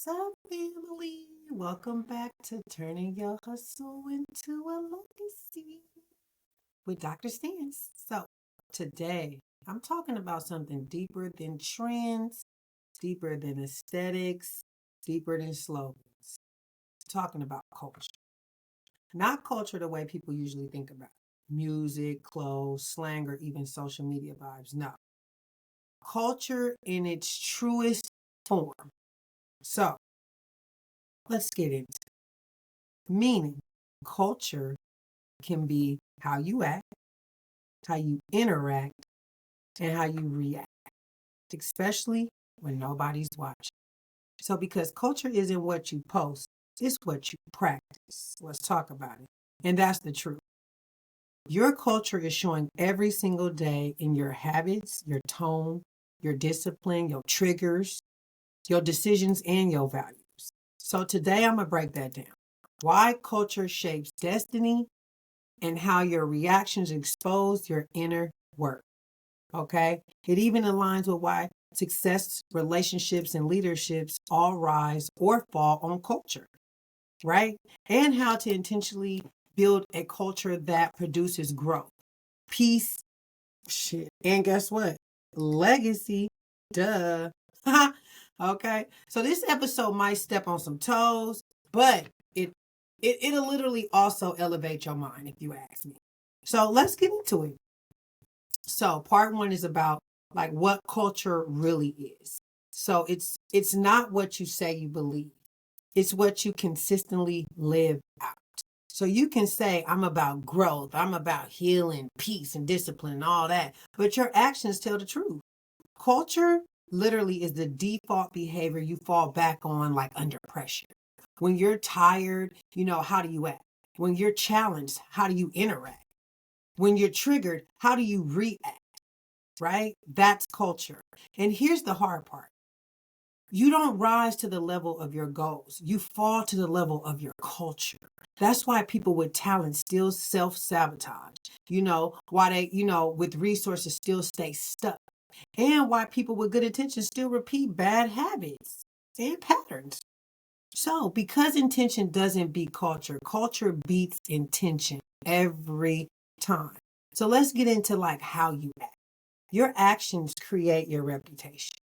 What's up, family? Welcome back to Turning Your Hustle into a Legacy with Dr. Stance. So, today I'm talking about something deeper than trends, deeper than aesthetics, deeper than slogans. Talking about culture. Not culture the way people usually think about it. Music, clothes, slang, or even social media vibes. No. Culture in its truest form. So, let's get into it. Meaning, culture can be how you act, how you interact, and how you react, especially when nobody's watching. So, because culture isn't what you post, it's what you practice. Let's talk about it. And that's the truth. Your culture is showing every single day in your habits, your tone, your discipline, your triggers, your decisions, and your values. So, today I'm going to break that down. Why culture shapes destiny and how your reactions expose your inner work. Okay. It even aligns with why success, relationships, and leaderships all rise or fall on culture, right? And how to intentionally build a culture that produces growth, peace, shit. And guess what? Legacy. Duh. Okay. So this episode might step on some toes, but it'll literally also elevate your mind if you ask me. So let's get into it. So part one is about like what culture really is. So it's not what you say you believe. It's what you consistently live out. So you can say, I'm about growth, I'm about healing, peace, and discipline, and all that, but your actions tell the truth. Culture literally is the default behavior you fall back on like under pressure. When you're tired, how do you act? When you're challenged, how do you interact? When you're triggered, how do you react? Right? That's culture. And here's the hard part. You don't rise to the level of your goals. You fall to the level of your culture. That's why people with talent still self-sabotage. Why they, with resources still stay stuck. And why people with good intentions still repeat bad habits and patterns. So, because intention doesn't beat culture, culture beats intention every time. So, let's get into like how you act. Your actions create your reputation.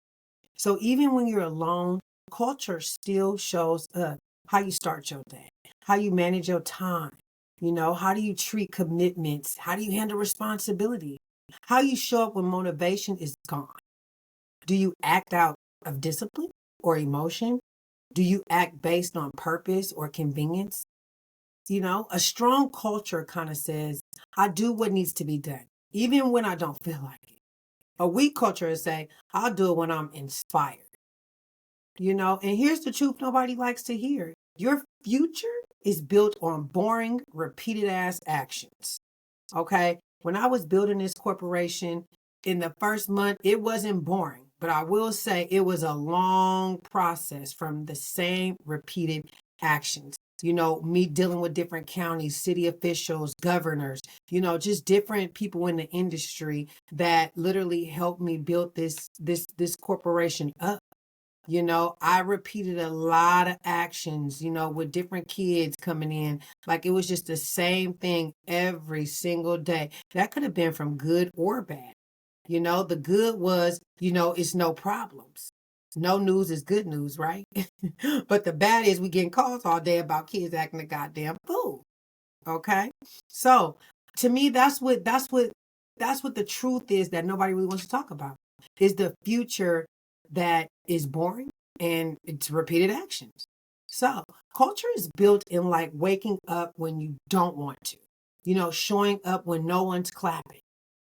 So even when you're alone, culture still shows up. How you start your day, how you manage your time, how do you treat commitments, how do you handle responsibility, how you show up when motivation is gone. Do you act out of discipline or emotion? Do you act based on purpose or convenience? A strong culture kind of says, I do what needs to be done, even when I don't feel like it. A weak culture is say, I'll do it when I'm inspired. And here's the truth nobody likes to hear. Your future is built on boring, repeated ass actions. Okay. When I was building this corporation in the first month, it wasn't boring, but I will say it was a long process from the same repeated actions. Me dealing with different counties, city officials, governors, just different people in the industry that literally helped me build this corporation up. I repeated a lot of actions, with different kids coming in. Like it was just the same thing every single day. That could have been from good or bad. The good was, it's no problems. No news is good news, right? But the bad is we getting calls all day about kids acting a goddamn fool. Okay. So to me, that's what the truth is that nobody really wants to talk about is the future that is boring and it's repeated actions. So culture is built in like waking up when you don't want to, showing up when no one's clapping,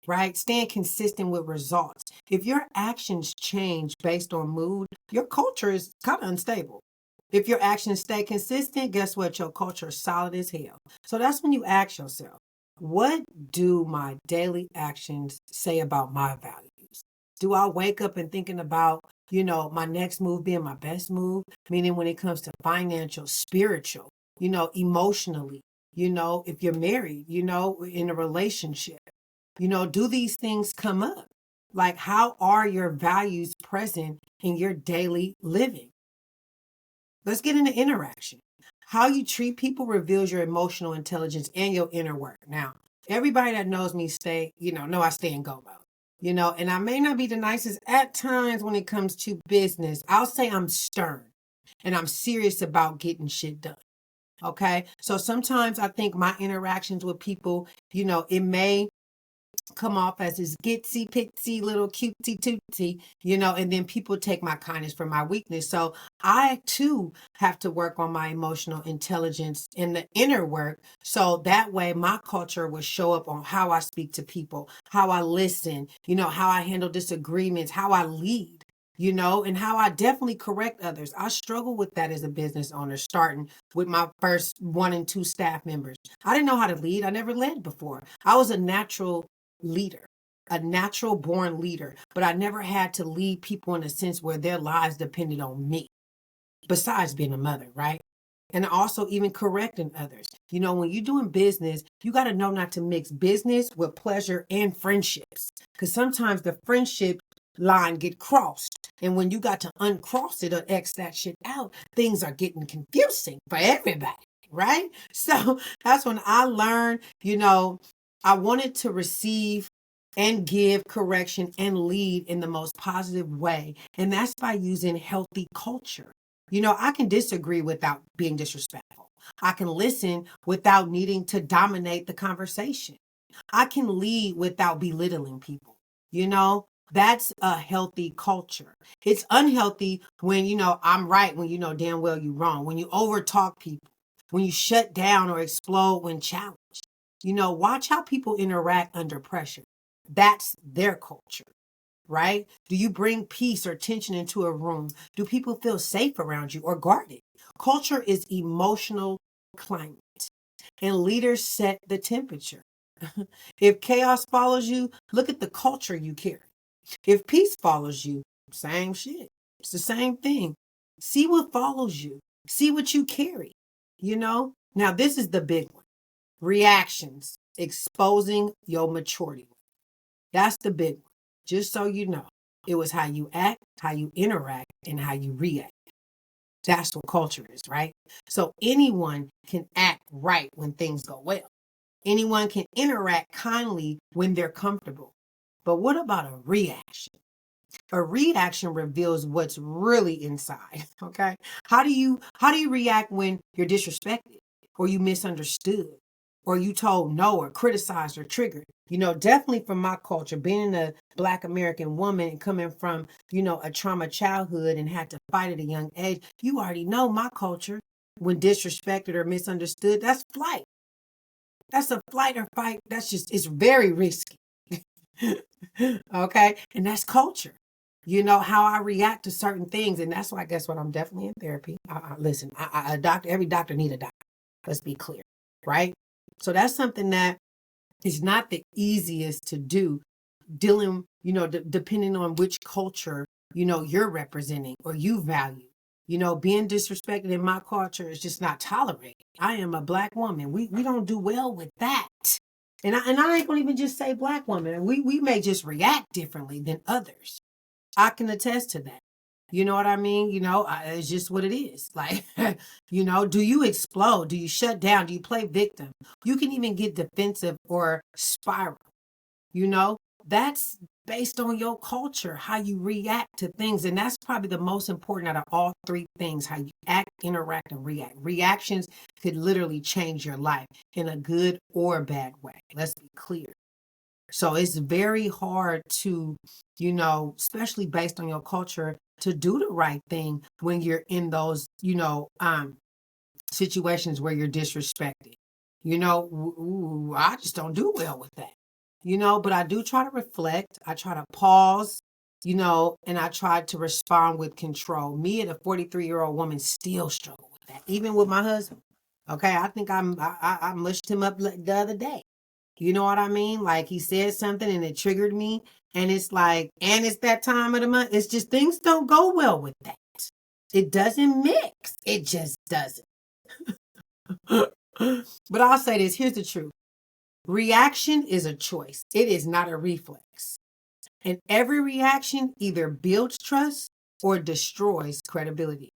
right? Staying consistent with results. If your actions change based on mood, your culture is kind of unstable. If your actions stay consistent, guess what? Your culture is solid as hell. So that's when you ask yourself, what do my daily actions say about my values? Do I wake up and thinking about, my next move being my best move? Meaning when it comes to financial, spiritual, emotionally, if you're married, in a relationship, do these things come up? Like, how are your values present in your daily living? Let's get into interaction. How you treat people reveals your emotional intelligence and your inner work. Now, everybody that knows me know I stay in go mode. And I may not be the nicest at times when it comes to business. I'll say I'm stern and I'm serious about getting shit done. Okay. So sometimes I think my interactions with people, it may come off as this gitsy pitsy little cutesy tootsy, and then people take my kindness for my weakness. So I too have to work on my emotional intelligence in the inner work. So that way my culture will show up on how I speak to people, how I listen, how I handle disagreements, how I lead. And how I definitely correct others. I struggle with that as a business owner, starting with my first 1 and 2 staff members. I didn't know how to lead. I never led before. I was a natural leader, a natural born leader, but I never had to lead people in a sense where their lives depended on me, besides being a mother, right? And also even correcting others. When you're doing business, you got to know not to mix business with pleasure and friendships, because sometimes the friendship line get crossed. And when you got to uncross it or X that shit out, things are getting confusing for everybody, right? So that's when I learned, I wanted to receive and give correction and lead in the most positive way. And that's by using healthy culture. I can disagree without being disrespectful. I can listen without needing to dominate the conversation. I can lead without belittling people. That's a healthy culture. It's unhealthy when, I'm right, when you know damn well you're wrong, when you overtalk people, when you shut down or explode when challenged. Watch how people interact under pressure. That's their culture, right? Do you bring peace or tension into a room? Do people feel safe around you or guarded? Culture is emotional climate, and leaders set the temperature. If chaos follows you, look at the culture you carry. If peace follows you, same shit. It's the same thing. See what follows you. See what you carry. Now this is the big one. Reactions, exposing your maturity. That's the big one. Just so you know, it was how you act, how you interact, and how you react. That's what culture is, right? So anyone can act right when things go well. Anyone can interact kindly when they're comfortable. But what about a reaction? A reaction reveals what's really inside. Okay. How do you react when you're disrespected or you misunderstood or you told no or criticized or triggered? Definitely from my culture, being a Black American woman and coming from, a trauma childhood and had to fight at a young age, you already know my culture. When disrespected or misunderstood, that's flight. That's a flight or fight. It's very risky. Okay. And that's culture. How I react to certain things. And that's why, guess what? I'm definitely in therapy. Listen, a doctor, every doctor need a doctor. Let's be clear. Right. So that's something that is not the easiest to do, dealing, depending on which culture, you're representing or you value. Being disrespected in my culture is just not tolerated. I am a Black woman. We don't do well with that. And I ain't gonna even just say Black woman. We may just react differently than others. I can attest to that. You know what I mean? It's just what it is. Like, do you explode? Do you shut down? Do you play victim? You can even get defensive or spiral. You know, that's based on your culture, how you react to things. And that's probably the most important out of all three things: how you act, interact, and react. Reactions could literally change your life in a good or bad way. Let's be clear. So it's very hard to, especially based on your culture, to do the right thing when you're in those, situations where you're disrespected. I just don't do well with that. But I do try to reflect. I try to pause, and I try to respond with control. Me, at a 43-year-old woman, still struggle with that, even with my husband. Okay, I think I mushed him up the other day. You know what I mean? Like, he said something and it triggered me. And it's like, and it's that time of the month. It's just things don't go well with that. It doesn't mix. It just doesn't. But I'll say this, here's the truth. Reaction is a choice. It is not a reflex. And every reaction either builds trust or destroys credibility.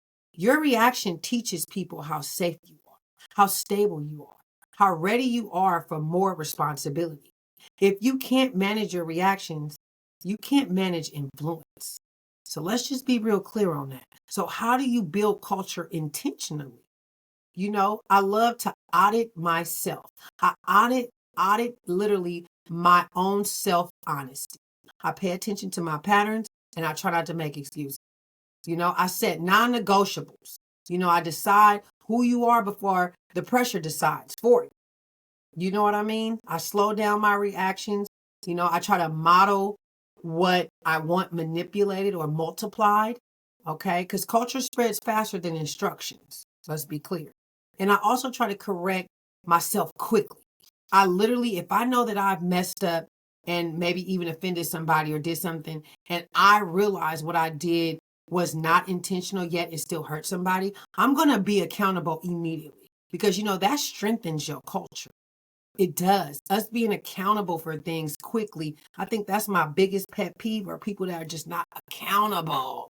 Your reaction teaches people how safe you are, how stable you are, how ready you are for more responsibility. If you can't manage your reactions, you can't manage influence. So let's just be real clear on that. So, how do you build culture intentionally? I love to audit myself. I audit literally my own self honesty. I pay attention to my patterns and I try not to make excuses. I set non negotiables. I decide who you are before the pressure decides for you. You know what I mean? I slow down my reactions. I try to model what I want manipulated or multiplied. Okay. Because culture spreads faster than instructions. Let's be clear. And I also try to correct myself quickly. I literally, if I know that I've messed up and maybe even offended somebody or did something, and I realize what I did was not intentional, yet it still hurt somebody, I'm going to be accountable immediately because, that strengthens your culture. It does. Us being accountable for things quickly. I think that's my biggest pet peeve are people that are just not accountable.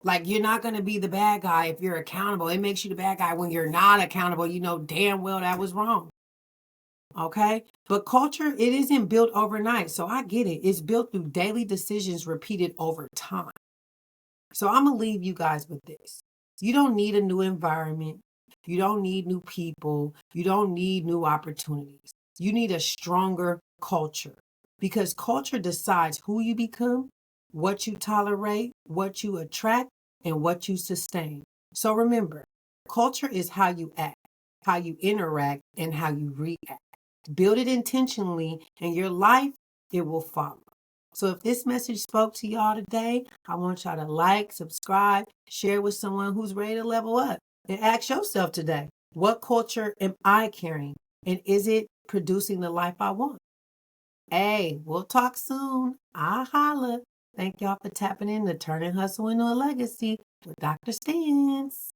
Like you're not going to be the bad guy if you're accountable. It makes you the bad guy when you're not accountable. You know damn well that was wrong. Okay. But culture, it isn't built overnight. So I get it. It's built through daily decisions repeated over time. So I'm going to leave you guys with this. You don't need a new environment. You don't need new people. You don't need new opportunities. You need a stronger culture because culture decides who you become, what you tolerate, what you attract, and what you sustain. So remember, culture is how you act, how you interact, and how you react. Build it intentionally, and your life, it will follow. So if this message spoke to y'all today, I want y'all to like, subscribe, share with someone who's ready to level up. And ask yourself today, what culture am I carrying? And is it producing the life I want? Hey, we'll talk soon. I holla. Thank y'all for tapping in to Turn and Hustle into a Legacy with Dr. Stance.